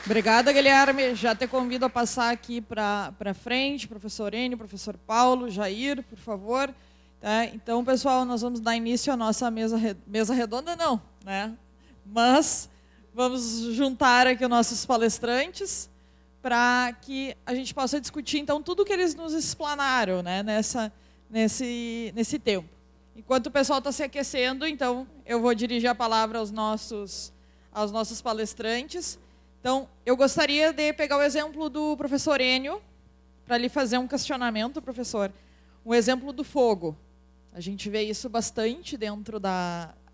Obrigada, Guilherme. Já te convido a passar aqui para frente, professor Enio, professor Paulo, Jair, por favor. Tá? Então, pessoal, nós vamos dar início à nossa mesa redonda, não, né? Mas vamos juntar aqui os nossos palestrantes para que a gente possa discutir, então, tudo que eles nos explanaram, né, nesse tempo. Enquanto o pessoal está se aquecendo, então, eu vou dirigir a palavra aos nossos palestrantes. Então, eu gostaria de pegar o exemplo do professor Enio, para lhe fazer um questionamento, professor. Um exemplo do fogo. A gente vê isso bastante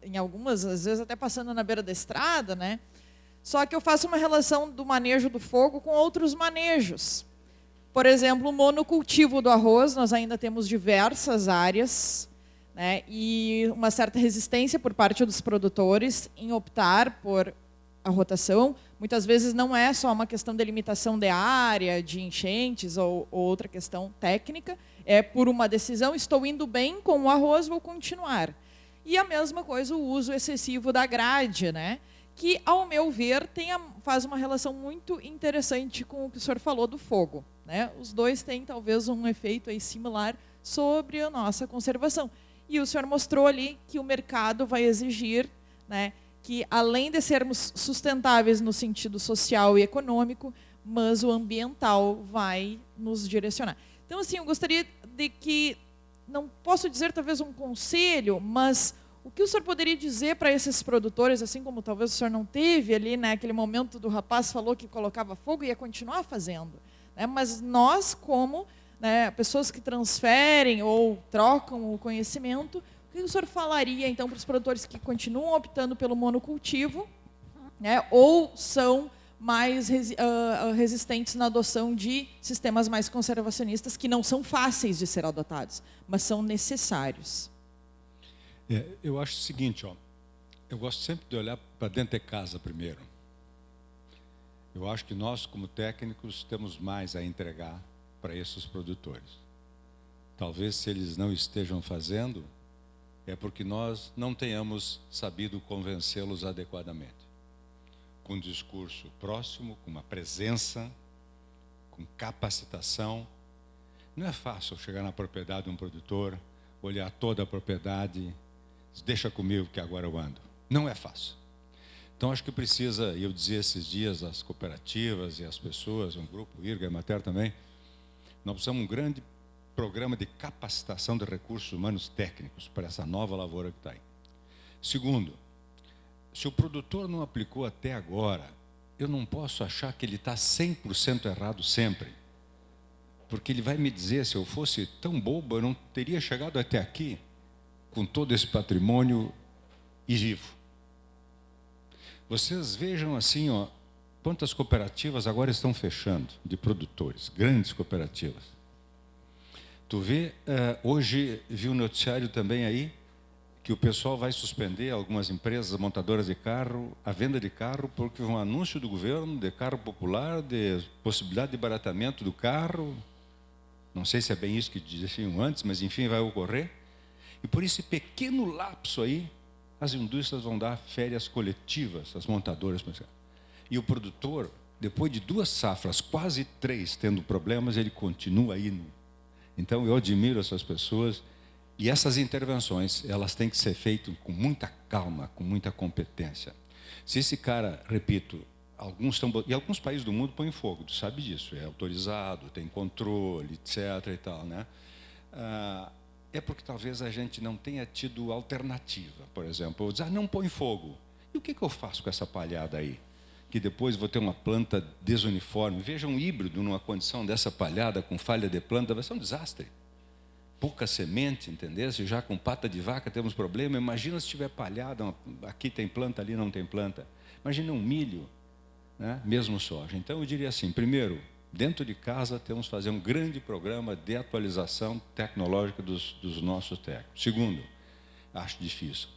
em algumas, às vezes até passando na beira da estrada, né? Só que eu faço uma relação do manejo do fogo com outros manejos. Por exemplo, o monocultivo do arroz, nós ainda temos diversas áreas, né? E uma certa resistência por parte dos produtores em optar por a rotação. Muitas vezes não é só uma questão de limitação de área, de enchentes ou outra questão técnica, é por uma decisão, estou indo bem com o arroz, vou continuar. E a mesma coisa o uso excessivo da grade, né? Que, ao meu ver, faz uma relação muito interessante com o que o senhor falou do fogo, né? Os dois têm talvez um efeito aí similar sobre a nossa conservação. E o senhor mostrou ali que o mercado vai exigir, né, que além de sermos sustentáveis no sentido social e econômico, mas o ambiental vai nos direcionar. Então, assim, eu gostaria de que, não posso dizer talvez um conselho, mas o que o senhor poderia dizer para esses produtores, assim como talvez o senhor não teve ali, né, aquele momento do rapaz falou que colocava fogo e ia continuar fazendo, né, mas nós, como, né, pessoas que transferem ou trocam o conhecimento, o que o senhor falaria, então, para os produtores que continuam optando pelo monocultivo, né, ou são mais resistentes na adoção de sistemas mais conservacionistas, que não são fáceis de ser adotados, mas são necessários? Eu acho o seguinte, eu gosto sempre de olhar para dentro de casa primeiro. Eu acho que nós, como técnicos, temos mais a entregar para esses produtores. Talvez, se eles não estejam fazendo, é porque nós não tenhamos sabido convencê-los adequadamente. Com um discurso próximo, com uma presença, com capacitação. Não é fácil chegar na propriedade de um produtor, olhar toda a propriedade, deixa comigo que agora eu ando. Não é fácil. Então, acho que precisa, eu dizia esses dias, as cooperativas e as pessoas, um grupo, IRGA e Emater também, nós precisamos de um grande programa de capacitação de recursos humanos técnicos para essa nova lavoura que está aí. Segundo, se o produtor não aplicou até agora, eu não posso achar que ele está 100% errado sempre. Porque ele vai me dizer, se eu fosse tão bobo, eu não teria chegado até aqui com todo esse patrimônio e vivo. Vocês vejam assim, quantas cooperativas agora estão fechando, de produtores, grandes cooperativas. Tu vê, hoje vi um noticiário também aí, que o pessoal vai suspender, algumas empresas montadoras de carro, a venda de carro, porque um anúncio do governo de carro popular, de possibilidade de baratamento do carro. Não sei se é bem isso que diziam antes, mas enfim, vai ocorrer. E por esse pequeno lapso aí, as indústrias vão dar férias coletivas, as montadoras. E o produtor, depois de 2 safras, quase 3, tendo problemas, ele continua aí. Então, eu admiro essas pessoas. E essas intervenções, elas têm que ser feitas com muita calma, com muita competência. Se esse cara, repito, e alguns países do mundo põem fogo, tu sabe disso, é autorizado, tem controle, etc. e tal, né? É porque talvez a gente não tenha tido alternativa. Por exemplo, eu dizer, não põe fogo. E o que eu faço com essa palhada aí? Que depois vou ter uma planta desuniforme. Veja um híbrido numa condição dessa palhada, com falha de planta, vai ser um desastre. Pouca semente, entendeu? Se já com pata de vaca temos problema, imagina se tiver palhada, aqui tem planta, ali não tem planta. Imagina um milho, né? Mesmo soja. Então eu diria assim, primeiro, dentro de casa temos que fazer um grande programa de atualização tecnológica dos nossos técnicos. Segundo, acho difícil,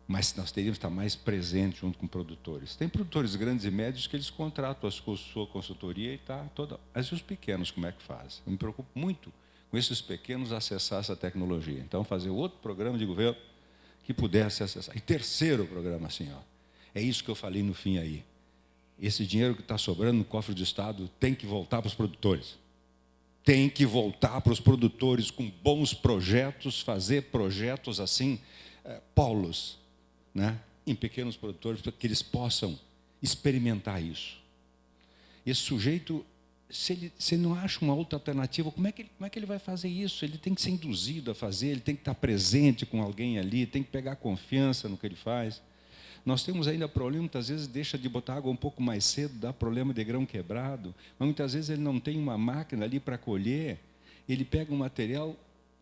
mas nós teríamos que estar mais presentes junto com produtores. Tem produtores grandes e médios que eles contratam a sua consultoria e está toda... Mas e os pequenos, como é que faz? Eu me preocupo muito com esses pequenos acessar essa tecnologia. Então, fazer outro programa de governo que pudesse acessar. E terceiro programa, assim, é isso que eu falei no fim aí. esse dinheiro que está sobrando no cofre do Estado tem que voltar para os produtores. Tem que voltar para os produtores com bons projetos, fazer projetos assim, polos, né, em pequenos produtores, para que eles possam experimentar isso. Esse sujeito, se ele não acha uma outra alternativa, como é que ele vai fazer isso? Ele tem que ser induzido a fazer, ele tem que estar presente com alguém ali, tem que pegar confiança no que ele faz. Nós temos ainda problema, muitas vezes deixa de botar água um pouco mais cedo, dá problema de grão quebrado, mas muitas vezes ele não tem uma máquina ali para colher, ele pega um material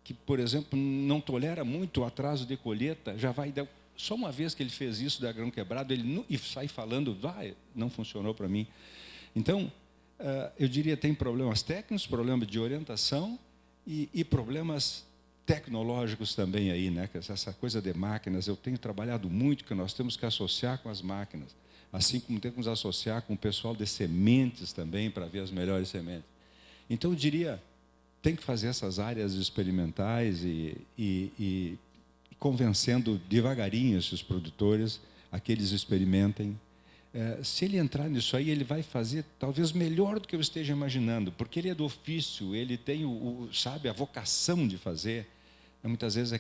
que, por exemplo, não tolera muito o atraso de colheita, já vai dar... Só uma vez que ele fez isso, da grão quebrado, e sai falando, não funcionou para mim. Então, eu diria que tem problemas técnicos, problemas de orientação e problemas tecnológicos também aí, né? Essa coisa de máquinas, eu tenho trabalhado muito, que nós temos que associar com as máquinas, assim como temos que associar com o pessoal de sementes também, para ver as melhores sementes. Então, eu diria, tem que fazer essas áreas experimentais e convencendo devagarinho esses produtores a que eles experimentem. Se ele entrar nisso aí, ele vai fazer talvez melhor do que eu esteja imaginando, porque ele é do ofício, ele tem sabe, a vocação de fazer. Muitas vezes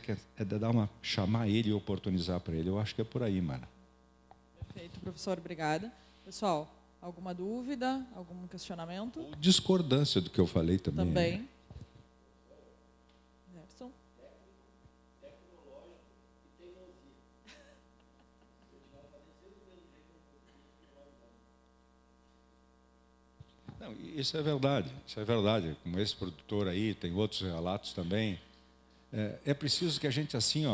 chamar ele e oportunizar para ele. Eu acho que é por aí, Mara. Perfeito, professor, obrigada. Pessoal, alguma dúvida, algum questionamento? Ou discordância do que eu falei também. Também. Gerson? Não, isso é verdade, isso é verdade. Como esse produtor aí, tem outros relatos também. É preciso que a gente, assim,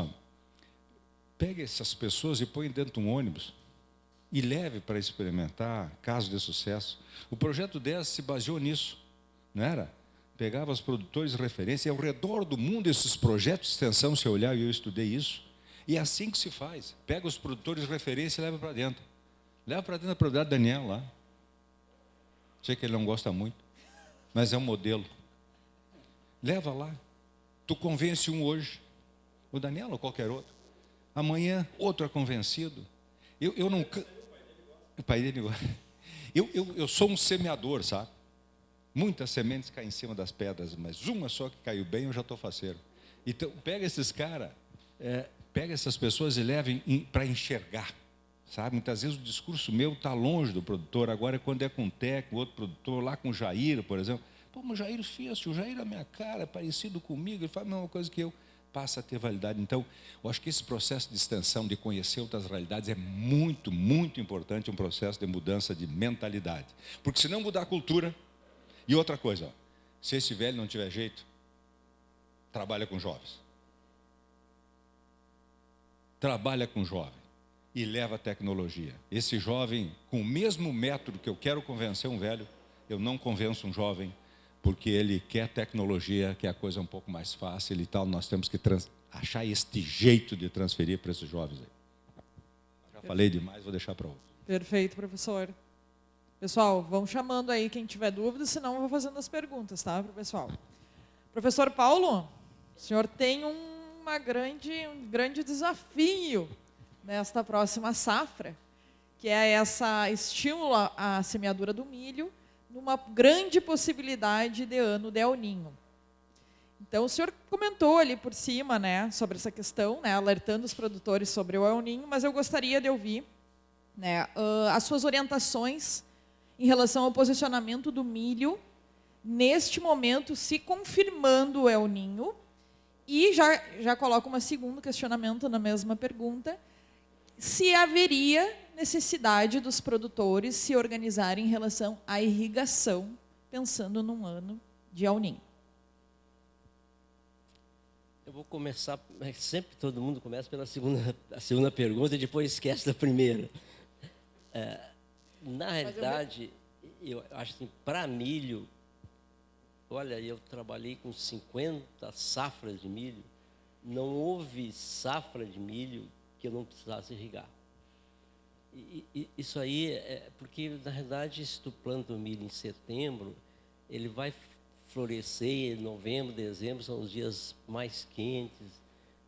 pegue essas pessoas e põe dentro de um ônibus e leve para experimentar, caso de sucesso. O projeto 10 se baseou nisso, não era? Pegava os produtores de referência, e ao redor do mundo esses projetos de extensão, se eu olhar, e eu estudei isso, e é assim que se faz. Pega os produtores de referência e leva para dentro. Leva para dentro da propriedade do Daniel lá. Sei que ele não gosta muito, mas é um modelo. Leva lá. Tu convence um hoje, o Daniel ou qualquer outro. Amanhã, outro é convencido. Eu não... O pai dele gosta. Eu sou um semeador, sabe? Muitas sementes caem em cima das pedras, mas uma só que caiu bem, eu já estou faceiro. Então, pega esses caras, pega essas pessoas e leve para enxergar. Sabe? Muitas vezes o discurso meu está longe do produtor. Agora, quando é com o Teco, outro produtor, lá com o Jair, por exemplo. Pô, mas o Jair fez, o Jair é minha cara, é parecido comigo, ele faz a mesma coisa que eu, passa a ter validade. Então, eu acho que esse processo de extensão, de conhecer outras realidades, é muito, muito importante, um processo de mudança de mentalidade. Porque se não mudar a cultura... E outra coisa, se esse velho não tiver jeito, trabalha com jovens. Trabalha com jovem e leva a tecnologia. Esse jovem, com o mesmo método que eu quero convencer um velho, eu não convenço um jovem, porque ele quer tecnologia, que é a coisa um pouco mais fácil e tal. Nós temos que achar este jeito de transferir para esses jovens aí. Já falei demais, vou deixar para outro. Perfeito, professor. Pessoal, vão chamando aí quem tiver dúvidas, senão eu vou fazendo as perguntas, tá, para o pessoal. Professor Paulo, o senhor tem um grande desafio nesta próxima safra, que é essa estímulo à semeadura do milho, numa grande possibilidade de ano de El Niño. Então, o senhor comentou ali por cima, né, sobre essa questão, né, alertando os produtores sobre o El Niño, mas eu gostaria de ouvir, né, as suas orientações em relação ao posicionamento do milho neste momento, se confirmando o El Niño, e já coloco um segundo questionamento na mesma pergunta, se haveria necessidade dos produtores se organizarem em relação à irrigação, pensando num ano de El Niño. Eu vou começar, sempre todo mundo começa pela segunda pergunta e depois esquece da primeira. Na realidade, eu acho assim, para milho, olha, eu trabalhei com 50 safras de milho, não houve safra de milho que eu não precisasse irrigar. E isso aí é porque, na realidade, se tu planta o milho em setembro, ele vai florescer em novembro, dezembro, são os dias mais quentes.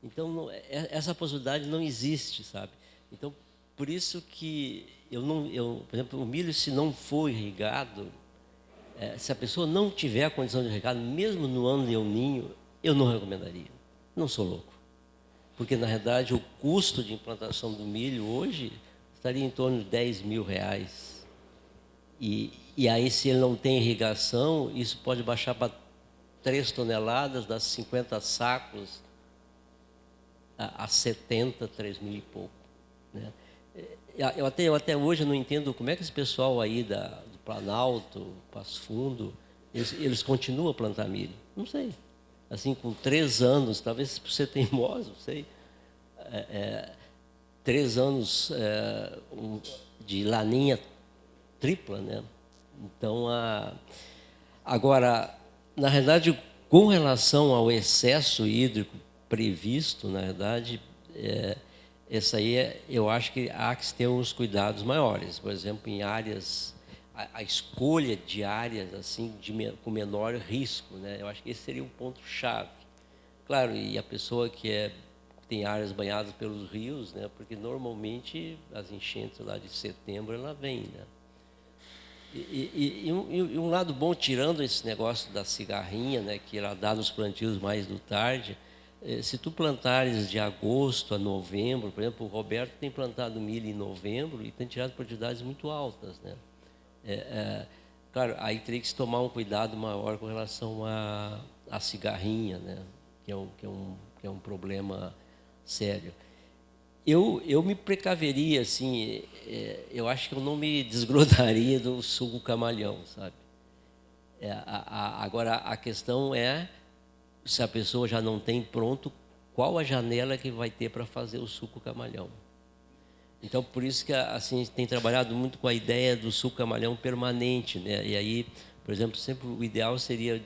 Então, essa possibilidade não existe, sabe? Então, por isso que por exemplo, o milho, se não for irrigado, se a pessoa não tiver a condição de irrigar, mesmo no ano de El Ninho, eu não recomendaria. Não sou louco. Porque, na realidade, o custo de implantação do milho hoje estaria em torno de R$10.000. E aí, se ele não tem irrigação, isso pode baixar para 3 toneladas, das 50 sacos a 70, 3.000 e pouco. Né? Eu até hoje não entendo como é que esse pessoal aí do Planalto, Passo Fundo, eles continuam a plantar milho. Não sei. Assim, com 3 anos, talvez por ser teimoso, não sei. 3 anos de laninha tripla, né? Então, agora, na realidade, com relação ao excesso hídrico previsto, na verdade, essa aí eu acho que há que ter uns cuidados maiores. Por exemplo, em áreas, a escolha de áreas assim com menor risco, né? Eu acho que esse seria um ponto chave. Claro, e a pessoa que tem áreas banhadas pelos rios, né? Porque normalmente as enchentes lá de setembro ela vem, né? E um lado bom, tirando esse negócio da cigarrinha, né, que ela dá nos plantios mais do tarde, se tu plantares de agosto a novembro, por exemplo, o Roberto tem plantado milho em novembro e tem tirado produtividades muito altas, né? Claro, aí teria que se tomar um cuidado maior com relação à cigarrinha, né, que é um problema sério. Eu me precaveria, assim, eu acho que eu não me desgrudaria do suco camalhão, sabe? Agora, a questão é, se a pessoa já não tem pronto, qual a janela que vai ter para fazer o suco camalhão. Então, por isso que assim, a gente tem trabalhado muito com a ideia do suco camalhão permanente, né? E aí, por exemplo, sempre o ideal seria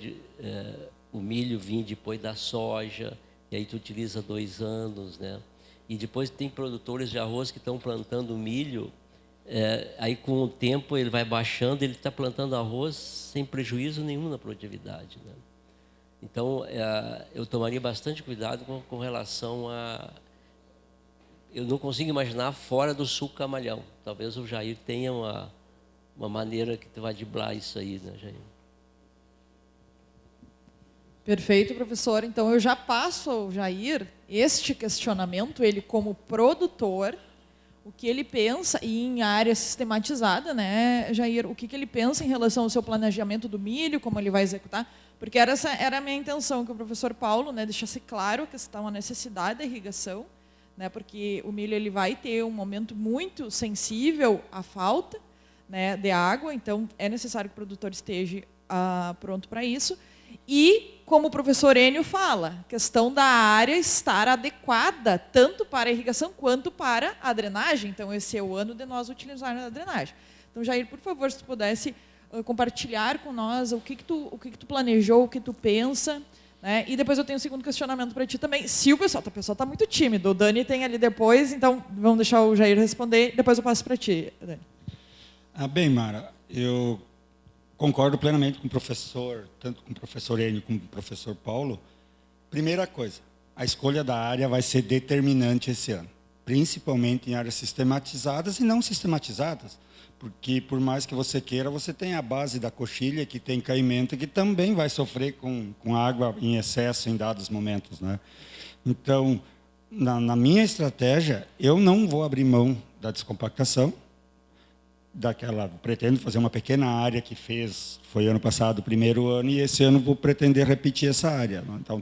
o milho vir depois da soja, e aí tu utiliza 2 anos, né? E depois tem produtores de arroz que estão plantando milho, aí com o tempo ele vai baixando, ele está plantando arroz sem prejuízo nenhum na produtividade, né? Então, eu tomaria bastante cuidado com relação a... Eu não consigo imaginar fora do suco camalhão. Talvez o Jair tenha uma maneira que tu vai driblar isso aí, né, Jair? Perfeito, professor. Então, eu já passo ao Jair este questionamento, ele como produtor, o que ele pensa, e em área sistematizada, né, Jair, o que ele pensa em relação ao seu planejamento do milho, como ele vai executar, porque essa era a minha intenção, que o professor Paulo, né, deixasse claro que está uma necessidade da irrigação, né, porque o milho ele vai ter um momento muito sensível à falta, né, de água, então é necessário que o produtor esteja pronto para isso. E, como o professor Enio fala, questão da área estar adequada tanto para a irrigação quanto para a drenagem. Então, esse é o ano de nós utilizarmos a drenagem. Então, Jair, por favor, se tu pudesse compartilhar com nós o que tu planejou, o que tu pensa, né? E depois eu tenho um segundo questionamento para ti também. Se o pessoal está muito tímido, o Dani tem ali depois, então vamos deixar o Jair responder, depois eu passo para ti, Dani. Bem, Mara, eu concordo plenamente com o professor, tanto com o professor Enio como com o professor Paulo. Primeira coisa, a escolha da área vai ser determinante esse ano, principalmente em áreas sistematizadas e não sistematizadas, porque por mais que você queira, você tem a base da coxilha, que tem caimento, que também vai sofrer com água em excesso em dados momentos, né? Então, na minha estratégia, eu não vou abrir mão da descompactação, pretendo fazer uma pequena área que foi ano passado o primeiro ano, e esse ano vou pretender repetir essa área. Então,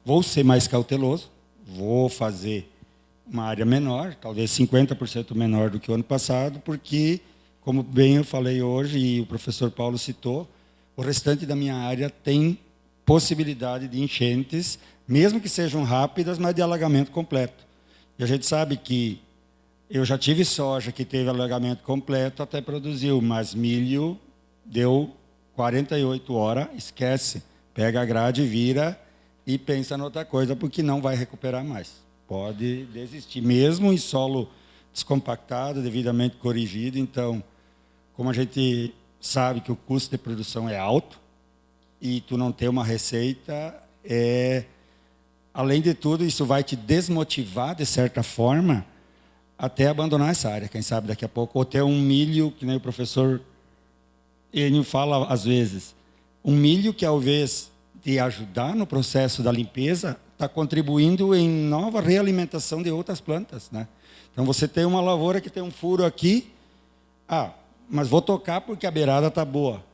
vou ser mais cauteloso, vou fazer uma área menor, talvez 50% menor do que o ano passado, porque, como bem eu falei hoje, e o professor Paulo citou, o restante da minha área tem possibilidade de enchentes, mesmo que sejam rápidas, mas de alagamento completo. E a gente sabe que eu já tive soja que teve alagamento completo, até produziu, mas milho deu 48 horas, esquece, pega a grade, vira e pensa em outra coisa, porque não vai recuperar mais. Pode desistir, mesmo em solo descompactado, devidamente corrigido. Então, como a gente sabe que o custo de produção é alto e tu não ter uma receita, além de tudo, isso vai te desmotivar, de certa forma, até abandonar essa área, quem sabe daqui a pouco, ou ter um milho, que nem o professor Enio fala às vezes, um milho que, ao invés de ajudar no processo da limpeza, está contribuindo em nova realimentação de outras plantas, né? Então, você tem uma lavoura que tem um furo aqui, mas vou tocar porque a beirada está boa.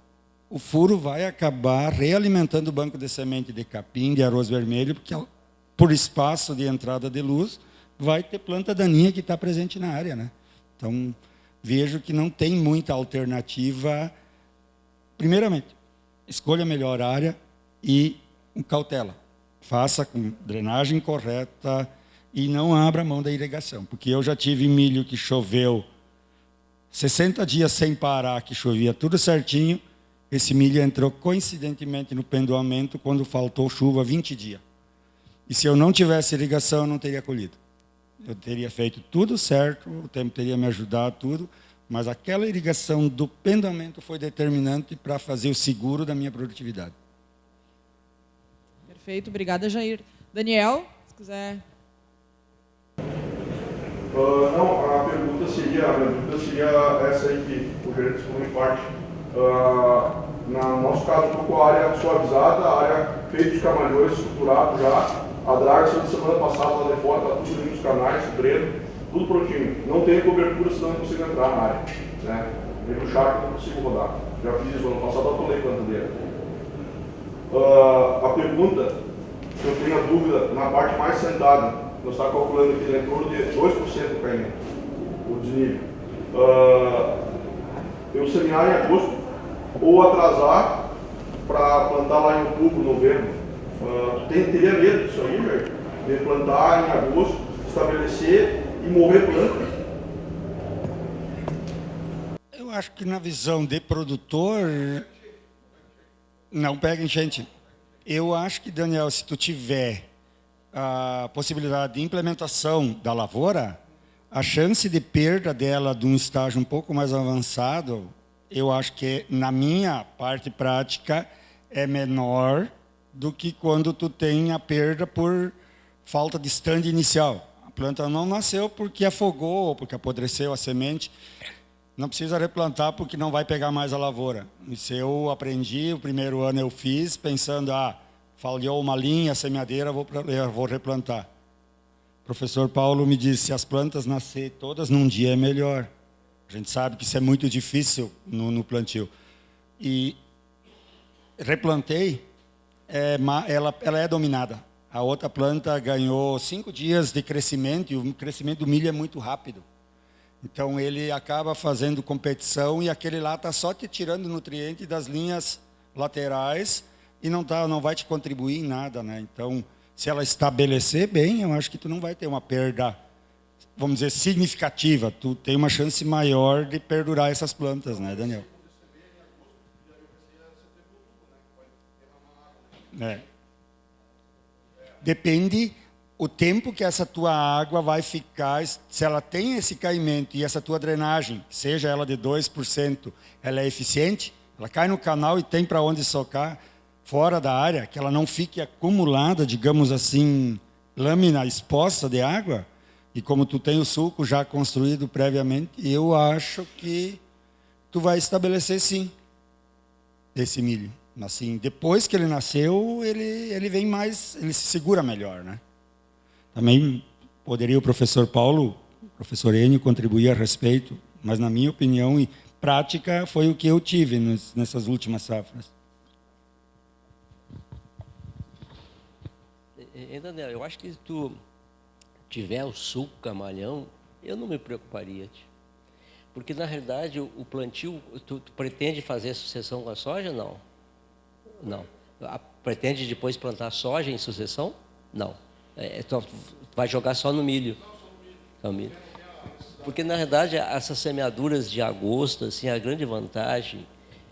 O furo vai acabar realimentando o banco de semente de capim, de arroz vermelho, porque por espaço de entrada de luz, vai ter planta daninha que está presente na área, né? Então, vejo que não tem muita alternativa. Primeiramente, escolha a melhor área e com cautela. Faça com drenagem correta e não abra mão da irrigação. Porque eu já tive milho que choveu 60 dias sem parar, que chovia tudo certinho. Esse milho entrou coincidentemente no pendoamento quando faltou chuva 20 dias. E se eu não tivesse irrigação, eu não teria colhido. Eu teria feito tudo certo, o tempo teria me ajudado, tudo, mas aquela irrigação do pendoamento foi determinante para fazer o seguro da minha produtividade. Perfeito, obrigada, Jair. Daniel, se quiser. Não, a pergunta seria essa aí que o gerente falou em parte. No nosso caso, estou com a área suavizada, a área feita os camalhões, estruturado já. A draga saiu de semana passada lá de fora, está tudo limpo, os canais, o dreno, tudo prontinho. Não tem cobertura, senão não consigo entrar na área. Né? Vem pro charco, não consigo rodar. Já fiz isso ano passado, atolei plantadeira. A pergunta, que eu tenho a dúvida, na parte mais sentada, nós estamos calculando aqui em torno de 2% do caimento, o desnível. Eu semear em agosto ou atrasar para plantar lá em outubro, novembro. Teria medo disso aí, Jair? De plantar em agosto, estabelecer e morrer planta? Eu acho que na visão de produtor, não pega enchente. Eu acho que, Daniel, se tu tiver a possibilidade de implementação da lavoura, a chance de perda dela de um estágio um pouco mais avançado, eu acho que, na minha parte prática, é menor do que quando tu tem a perda por falta de stand inicial. A planta não nasceu porque afogou ou porque apodreceu a semente. Não precisa replantar porque não vai pegar mais a lavoura. Isso eu aprendi, o primeiro ano eu fiz, pensando, falhou uma linha, a semeadeira, vou replantar. O professor Paulo me disse, se as plantas nascerem todas num dia é melhor. A gente sabe que isso é muito difícil no plantio. E replantei, ela é dominada. A outra planta ganhou 5 dias de crescimento e o crescimento do milho é muito rápido. Então, ele acaba fazendo competição e aquele lá está só te tirando nutriente das linhas laterais e não vai te contribuir em nada, né? Então, se ela estabelecer bem, eu acho que tu não vai ter uma perda, vamos dizer, significativa. Tu tem uma chance maior de perdurar essas plantas, né, Daniel? Depende o tempo que essa tua água vai ficar, se ela tem esse caimento e essa tua drenagem, seja ela de 2%, ela é eficiente, ela cai no canal e tem para onde socar fora da área, que ela não fique acumulada, digamos assim, lâmina exposta de água, e como tu tem o sulco já construído previamente, eu acho que tu vai estabelecer sim esse milho. Assim, depois que ele nasceu, ele vem mais, ele se segura melhor, né? Também poderia o professor Paulo, o professor Enio contribuir a respeito, mas na minha opinião e prática foi o que eu tive nessas últimas safras. Daniel, eu acho que se tu tiver o suco camalhão, eu não me preocuparia. Porque, na realidade, o plantio, tu pretende fazer sucessão com a soja? Não. Não. Pretende depois plantar soja em sucessão? Não. Tu vai jogar só no milho. Só no milho. Porque, na realidade, essas semeaduras de agosto, assim, a grande vantagem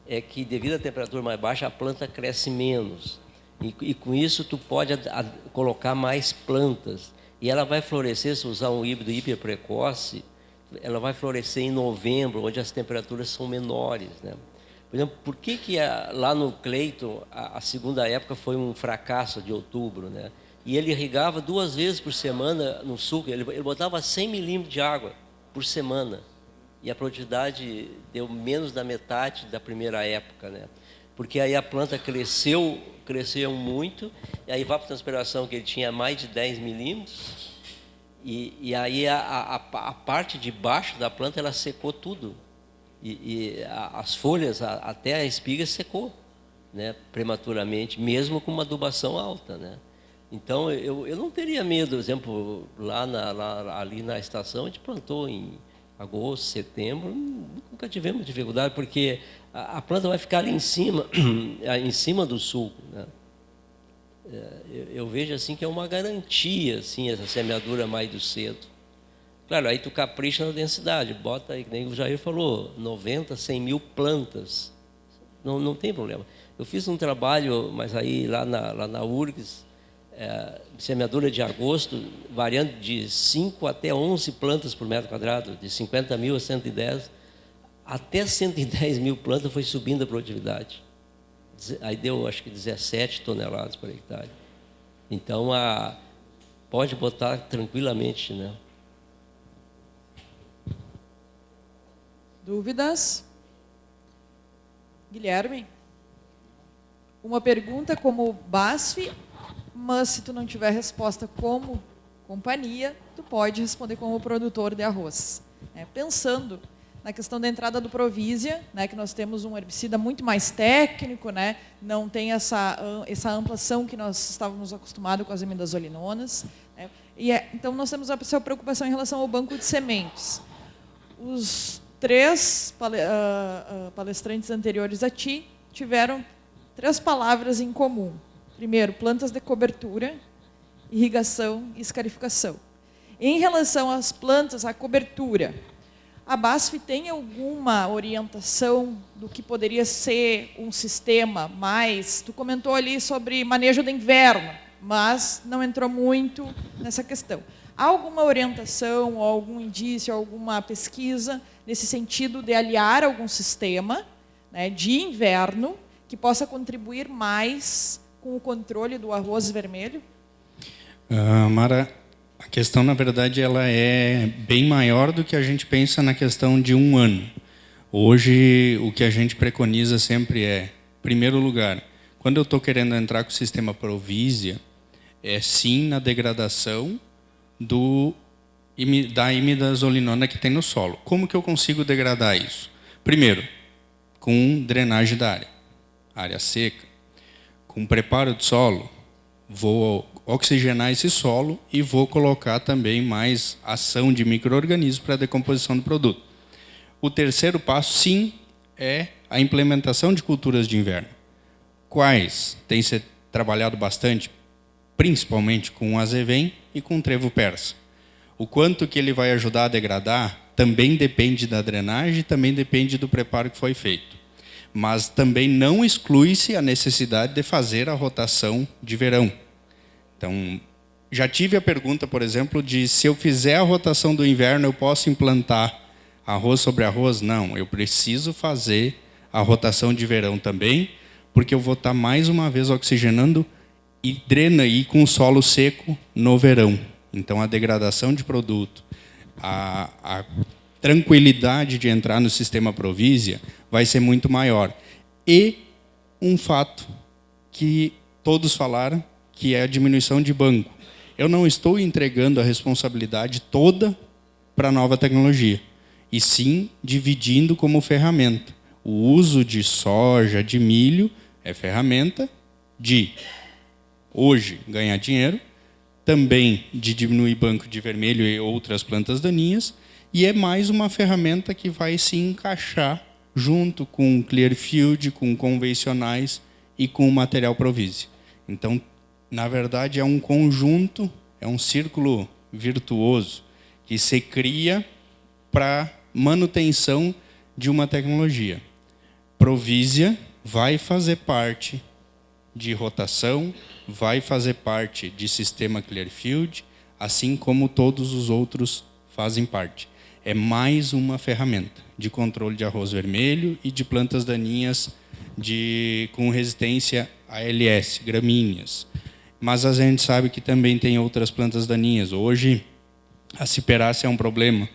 é que, devido à temperatura mais baixa, a planta cresce menos. E com isso, tu pode colocar mais plantas. E ela vai florescer, se usar um híbrido hiper precoce, ela vai florescer em novembro, onde as temperaturas são menores, né? Por exemplo, por que lá no Cleiton a segunda época foi um fracasso de outubro, né? E ele irrigava 2 vezes por semana no sul, ele botava 100 milímetros de água por semana. E a produtividade deu menos da metade da primeira época, né? Porque aí a planta cresceu muito, e a evapotranspiração que ele tinha mais de 10 milímetros, e aí a parte de baixo da planta ela secou tudo. As folhas, até a espiga secou, né, prematuramente, mesmo com uma adubação alta, né? Então, eu não teria medo, por exemplo, ali na estação, a gente plantou em agosto, setembro, nunca tivemos dificuldade, porque a planta vai ficar ali em cima do sulco, né? Eu vejo assim que é uma garantia, assim, essa semeadura mais do cedo. Claro, aí tu capricha na densidade, bota aí, que nem o Jair falou, 90, 100 mil plantas, não tem problema. Eu fiz um trabalho, mas aí lá na URGS, semeadura de agosto, variando de 5 até 11 plantas por metro quadrado, de 50 mil a 110, até 110 mil plantas foi subindo a produtividade. Aí deu, acho que 17 toneladas por hectare. Então, pode botar tranquilamente, né? Dúvidas? Guilherme? Uma pergunta como BASF, mas se tu não tiver resposta como companhia, tu pode responder como produtor de arroz. Pensando na questão da entrada do Provisia, né, que nós temos um herbicida muito mais técnico, né, não tem essa amplação que nós estávamos acostumados com as imidazolinonas, né, então nós temos essa preocupação em relação ao banco de sementes. Os 3 palestrantes anteriores a ti tiveram 3 palavras em comum. Primeiro, plantas de cobertura, irrigação e escarificação. Em relação às plantas, à cobertura, a BASF tem alguma orientação do que poderia ser um sistema mais... Tu comentou ali sobre manejo de inverno, mas não entrou muito nessa questão. Há alguma orientação, algum indício, alguma pesquisa nesse sentido de aliar algum sistema, né, de inverno que possa contribuir mais com o controle do arroz vermelho? Mara, a questão, na verdade, ela é bem maior do que a gente pensa na questão de um ano. Hoje, o que a gente preconiza sempre é, em primeiro lugar, quando eu estou querendo entrar com o sistema Provisia, é sim na degradação da imidazolinona que tem no solo. Como que eu consigo degradar isso? Primeiro, com drenagem da área seca, com preparo de solo, vou oxigenar esse solo e vou colocar também mais ação de micro-organismos para a decomposição do produto. O terceiro passo, sim, é a implementação de culturas de inverno. Quais tem se trabalhado bastante, principalmente com o azevém e com o trevo persa. O quanto que ele vai ajudar a degradar também depende da drenagem, também depende do preparo que foi feito. Mas também não exclui-se a necessidade de fazer a rotação de verão. Então, já tive a pergunta, por exemplo, de se eu fizer a rotação do inverno, eu posso implantar arroz sobre arroz? Não, eu preciso fazer a rotação de verão também, porque eu vou estar mais uma vez oxigenando e drena aí com o solo seco no verão. Então, a degradação de produto, a tranquilidade de entrar no sistema Provisia vai ser muito maior. E um fato que todos falaram, que é a diminuição de banco. Eu não estou entregando a responsabilidade toda para a nova tecnologia, e sim dividindo como ferramenta. O uso de soja, de milho, é ferramenta de, hoje, ganhar dinheiro, também de diminuir banco de vermelho e outras plantas daninhas, e é mais uma ferramenta que vai se encaixar junto com Clearfield, com convencionais e com o material Provisia. Então, na verdade, é um conjunto, é um círculo virtuoso que se cria para manutenção de uma tecnologia. Provisia vai fazer parte de rotação, vai fazer parte de sistema Clearfield, assim como todos os outros fazem parte. É mais uma ferramenta de controle de arroz vermelho e de plantas daninhas com resistência a ALS, gramíneas. Mas a gente sabe que também tem outras plantas daninhas. Hoje, a ciperácea é um problema.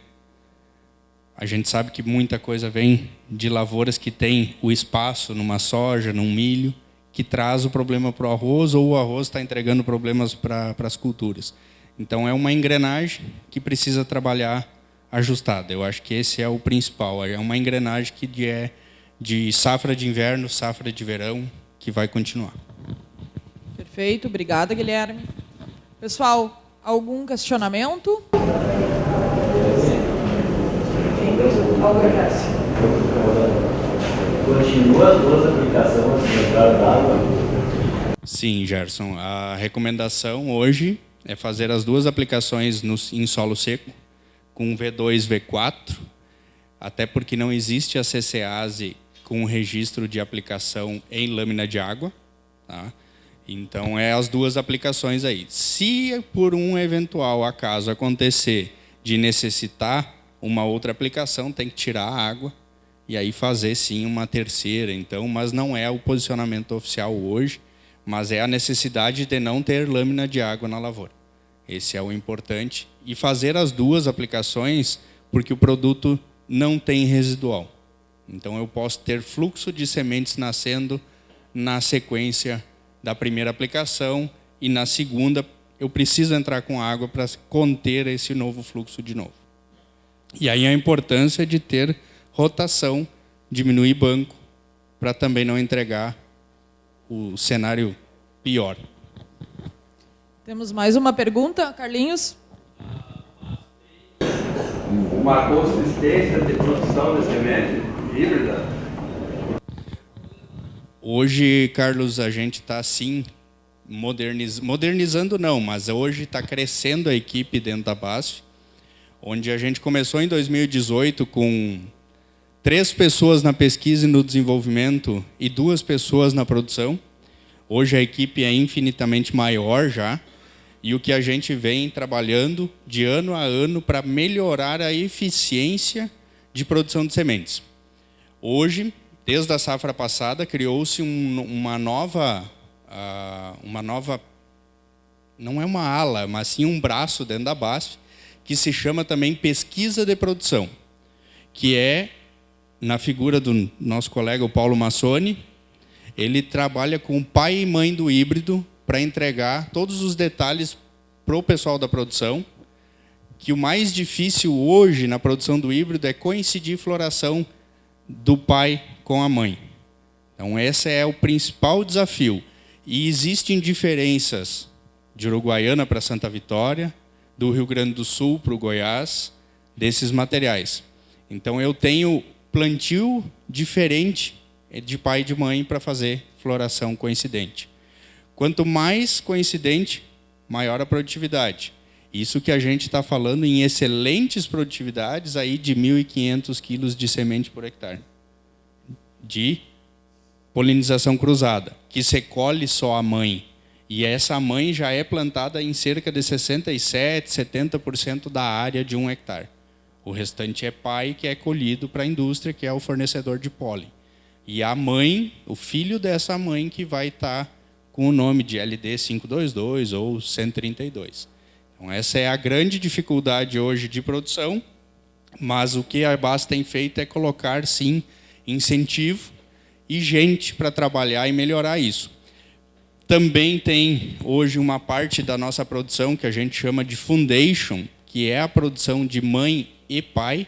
A gente sabe que muita coisa vem de lavouras que tem o espaço numa soja, num milho, que traz o problema para o arroz, ou o arroz está entregando problemas para as culturas. Então, é uma engrenagem que precisa trabalhar ajustada. Eu acho que esse é o principal. É uma engrenagem que é de safra de inverno, safra de verão, que vai continuar. Perfeito, obrigada, Guilherme. Pessoal, algum questionamento? Continua as duas aplicações de entrada d'água? Sim, Gerson. A recomendação hoje é fazer as duas aplicações em solo seco, com V2, V4, até porque não existe a CCASE com registro de aplicação em lâmina de água. Tá? Então, é as duas aplicações aí. Se por um eventual acaso acontecer de necessitar uma outra aplicação, tem que tirar a água e aí fazer sim uma terceira. Então, mas não é o posicionamento oficial hoje, mas é a necessidade de não ter lâmina de água na lavoura. Esse é o importante. E fazer as duas aplicações porque o produto não tem residual. Então, eu posso ter fluxo de sementes nascendo na sequência da primeira aplicação e na segunda eu preciso entrar com água para conter esse novo fluxo de novo. E aí a importância de ter rotação, diminuir banco, para também não entregar o cenário pior. Temos mais uma pergunta, Carlinhos? Uma consistência de produção de semente híbrida? Hoje, Carlos, a gente está sim modernizando não, mas hoje está crescendo a equipe dentro da BASF, onde a gente começou em 2018 com 3 pessoas na pesquisa e no desenvolvimento e 2 pessoas na produção. Hoje a equipe é infinitamente maior já, e o que a gente vem trabalhando de ano a ano para melhorar a eficiência de produção de sementes. Hoje, desde a safra passada, criou-se uma nova, não é uma ala, mas sim um braço dentro da BASF, que se chama também pesquisa de produção, que é, na figura do nosso colega o Paulo Massoni, ele trabalha com o pai e mãe do híbrido para entregar todos os detalhes para o pessoal da produção, que o mais difícil hoje na produção do híbrido é coincidir floração do pai com a mãe. Então, esse é o principal desafio. E existem diferenças de Uruguaiana para Santa Vitória, do Rio Grande do Sul para o Goiás, desses materiais. Então, eu tenho plantio diferente de pai e de mãe para fazer floração coincidente. Quanto mais coincidente, maior a produtividade. Isso que a gente está falando em excelentes produtividades aí de 1.500 quilos de semente por hectare. De polinização cruzada, que se colhe só a mãe. E essa mãe já é plantada em cerca de 67%, 70% da área de 1 hectare. O restante é pai, que é colhido para a indústria, que é o fornecedor de pólen. E a mãe, o filho dessa mãe, que vai estar com o nome de LD 522 ou 132. Então, essa é a grande dificuldade hoje de produção, mas o que a BASF tem feito é colocar, sim, incentivo e gente para trabalhar e melhorar isso. Também tem hoje uma parte da nossa produção que a gente chama de foundation, que é a produção de mãe e pai,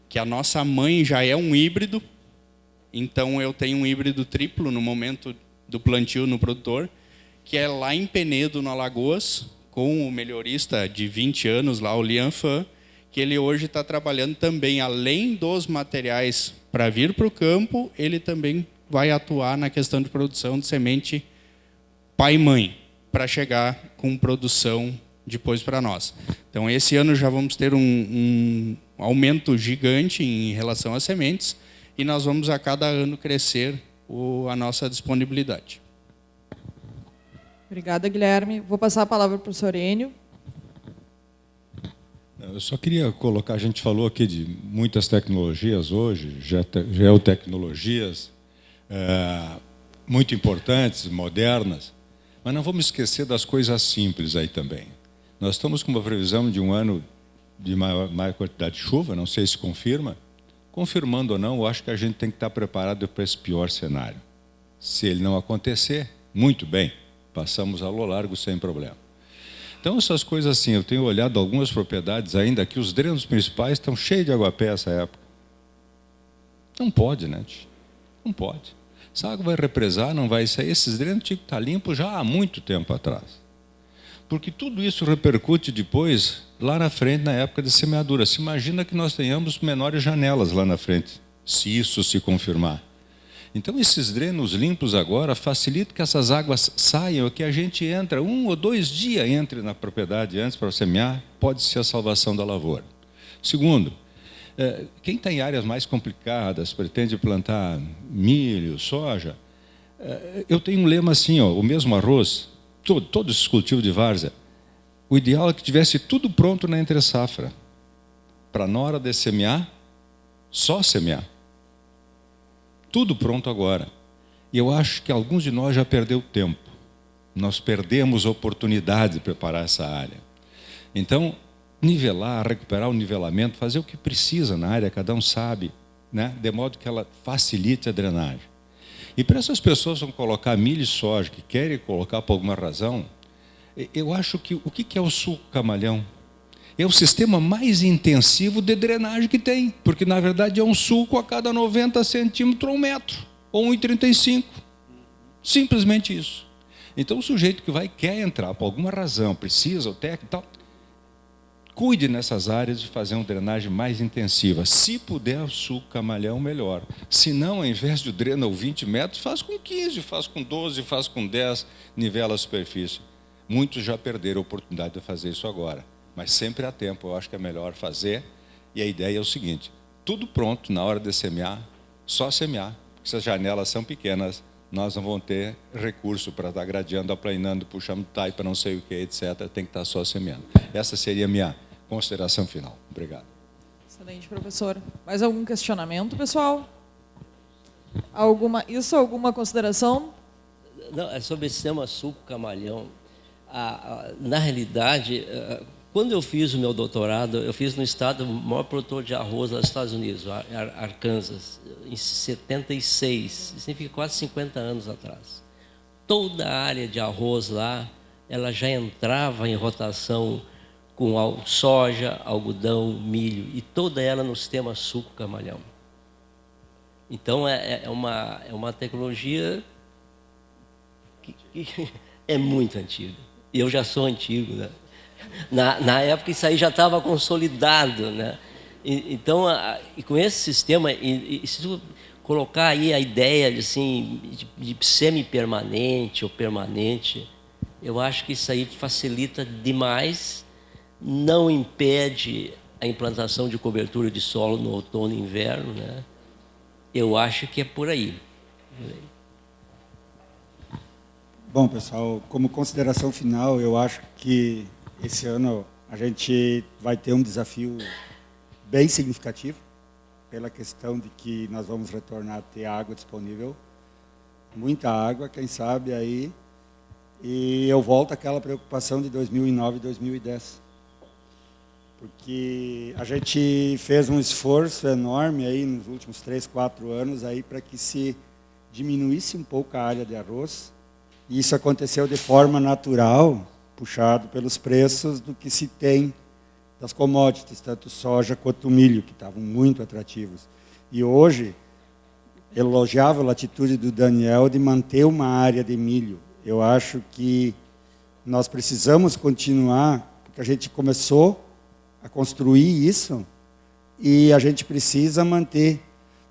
que a nossa mãe já é um híbrido, então eu tenho um híbrido triplo no momento do plantio no produtor, que é lá em Penedo, no Alagoas, com o melhorista de 20 anos, lá o Lian Fan, que ele hoje está trabalhando também, além dos materiais para vir para o campo, ele também vai atuar na questão de produção de semente pai e mãe, para chegar com produção depois para nós. Então, esse ano já vamos ter um aumento gigante em relação às sementes, e nós vamos a cada ano crescer a nossa disponibilidade. Obrigada, Guilherme. Vou passar a palavra para o professor Enio. Eu só queria colocar, a gente falou aqui de muitas tecnologias hoje, geotecnologias, muito importantes, modernas, mas não vamos esquecer das coisas simples aí também. Nós estamos com uma previsão de um ano de maior quantidade de chuva, não sei se confirma, Confirmando ou não, eu acho que a gente tem que estar preparado para esse pior cenário. Se ele não acontecer, muito bem, passamos ao largo sem problema. Então, essas coisas assim, eu tenho olhado algumas propriedades ainda que os drenos principais estão cheios de água-pé essa época. Não pode, né? Não pode. Essa água vai represar, não vai sair. Esses drenos tinham que estar limpos já há muito tempo atrás. Porque tudo isso repercute depois, lá na frente, na época de semeadura. Se imagina que nós tenhamos menores janelas lá na frente, se isso se confirmar. Então, esses drenos limpos agora facilitam que essas águas saiam, que a gente entra 1 ou 2 dias, entre na propriedade antes para semear, pode ser a salvação da lavoura. Segundo, quem está em áreas mais complicadas, pretende plantar milho, soja, eu tenho um lema assim, ó, o mesmo arroz, todos os cultivos de várzea, o ideal é que tivesse tudo pronto na entre-safra, para na hora de semear, só semear. Tudo pronto agora. E eu acho que alguns de nós já perdeu tempo. Nós perdemos a oportunidade de preparar essa área. Então, nivelar, recuperar o nivelamento, fazer o que precisa na área, cada um sabe, né? De modo que ela facilite a drenagem. E para essas pessoas que vão colocar milho e soja, que querem colocar por alguma razão, eu acho que o que é o sulco camalhão? É o sistema mais intensivo de drenagem que tem, porque na verdade é um sulco a cada 90 centímetros ou 1 metro, ou 1,35. Simplesmente isso. Então o sujeito que quer entrar por alguma razão, precisa, o técnico e tal, cuide nessas áreas de fazer uma drenagem mais intensiva. Se puder, o sulco camalhão, melhor. Se não, ao invés de drena 20 metros, faz com 15, faz com 12, faz com 10, nivela a superfície. Muitos já perderam a oportunidade de fazer isso agora. Mas sempre há tempo, eu acho que é melhor fazer. E a ideia é o seguinte, tudo pronto na hora de semear, só semear. Porque se as janelas são pequenas, nós não vamos ter recurso para estar gradeando, aplanando, puxando taipa, não sei o que, etc. Tem que estar só semeando. Essa seria a minha consideração final. Obrigado. Excelente, professor. Mais algum questionamento, pessoal? Alguma consideração? Não, é sobre esse tema sulco camalhão. Na realidade, quando eu fiz o meu doutorado, eu fiz no estado maior produtor de arroz dos Estados Unidos, Arkansas, em 76, significa quase 50 anos atrás. Toda a área de arroz lá, ela já entrava em rotação com soja, algodão, milho, e toda ela no sistema sulco camalhão. Então, é uma tecnologia que é muito antiga. Eu já sou antigo, né? Na época isso aí já estava consolidado, né? Então, e com esse sistema, e se tu colocar aí a ideia de semi-permanente ou permanente, eu acho que isso aí facilita demais, não impede a implantação de cobertura de solo no outono e inverno, né? Eu acho que é por aí. Bom, pessoal, como consideração final, eu acho que esse ano a gente vai ter um desafio bem significativo, pela questão de que nós vamos retornar a ter água disponível, muita água, quem sabe aí, e eu volto àquela preocupação de 2009 e 2010, porque a gente fez um esforço enorme aí nos últimos 3, 4 anos aí para que se diminuísse um pouco a área de arroz. E isso aconteceu de forma natural, puxado pelos preços do que se tem das commodities, tanto soja quanto milho, que estavam muito atrativos. E hoje, elogiável a atitude do Daniel de manter uma área de milho. Eu acho que nós precisamos continuar, porque a gente começou a construir isso, e a gente precisa manter,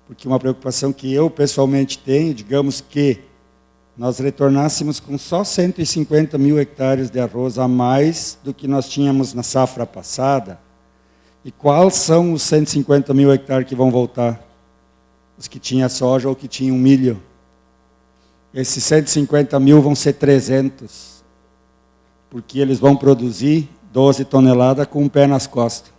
porque uma preocupação que eu pessoalmente tenho, digamos que nós retornássemos com só 150 mil hectares de arroz a mais do que nós tínhamos na safra passada. E quais são os 150 mil hectares que vão voltar? Os que tinham soja ou que tinham milho. Esses 150 mil vão ser 300, porque eles vão produzir 12 toneladas com um pé nas costas.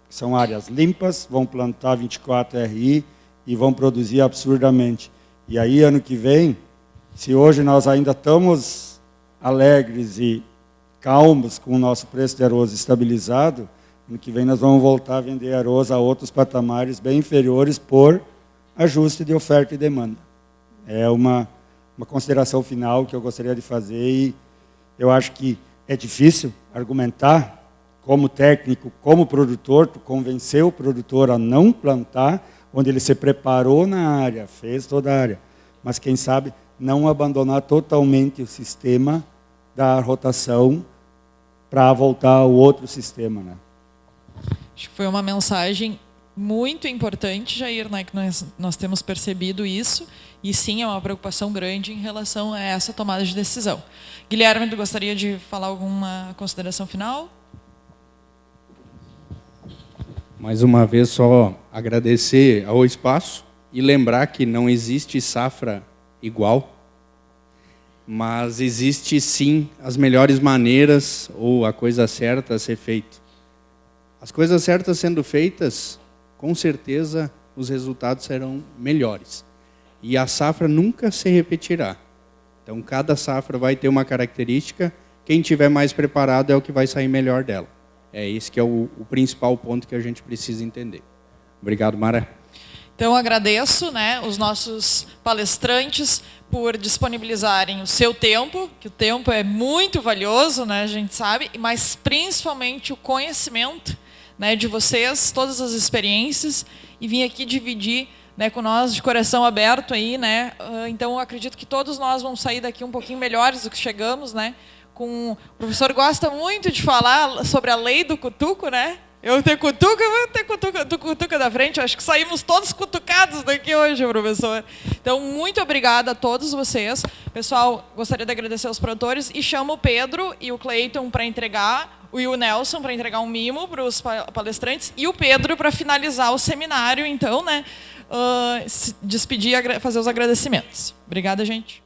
São áreas limpas, vão plantar 24 RI e vão produzir absurdamente. E aí, ano que vem, se hoje nós ainda estamos alegres e calmos com o nosso preço de arroz estabilizado, Ano que vem nós vamos voltar a vender arroz a outros patamares bem inferiores por ajuste de oferta e demanda. É uma consideração final que eu gostaria de fazer e eu acho que é difícil argumentar como técnico, como produtor, tu convencer o produtor a não plantar, onde ele se preparou na área, fez toda a área, mas quem sabe não abandonar totalmente o sistema da rotação para voltar ao outro sistema, né? Acho que foi uma mensagem muito importante, Jair, né, que nós temos percebido isso, e sim, é uma preocupação grande em relação a essa tomada de decisão. Guilherme, tu gostaria de falar alguma consideração final? Mais uma vez, só agradecer ao espaço e lembrar que não existe safra igual, mas existe sim as melhores maneiras ou a coisa certa a ser feita. As coisas certas sendo feitas, com certeza os resultados serão melhores. E a safra nunca se repetirá. Então, cada safra vai ter uma característica, quem tiver mais preparado é o que vai sair melhor dela. É esse que é o principal ponto que a gente precisa entender. Obrigado, Mara. Então, agradeço, né, os nossos palestrantes por disponibilizarem o seu tempo, que o tempo é muito valioso, né, a gente sabe, mas principalmente o conhecimento, né, de vocês, todas as experiências, e vim aqui dividir, né, com nós de coração aberto aí, né. Então, eu acredito que todos nós vamos sair daqui um pouquinho melhores do que chegamos, né. O professor gosta muito de falar sobre a lei do cutuco, né? Eu tenho cutuca da frente. Acho que saímos todos cutucados daqui hoje, professor. Então, muito obrigada a todos vocês. Pessoal, gostaria de agradecer aos produtores e chamo o Pedro e o Cleiton para entregar, e o Nelson para entregar um mimo para os palestrantes e o Pedro para finalizar o seminário, então, né? Se despedir e fazer os agradecimentos. Obrigada, gente.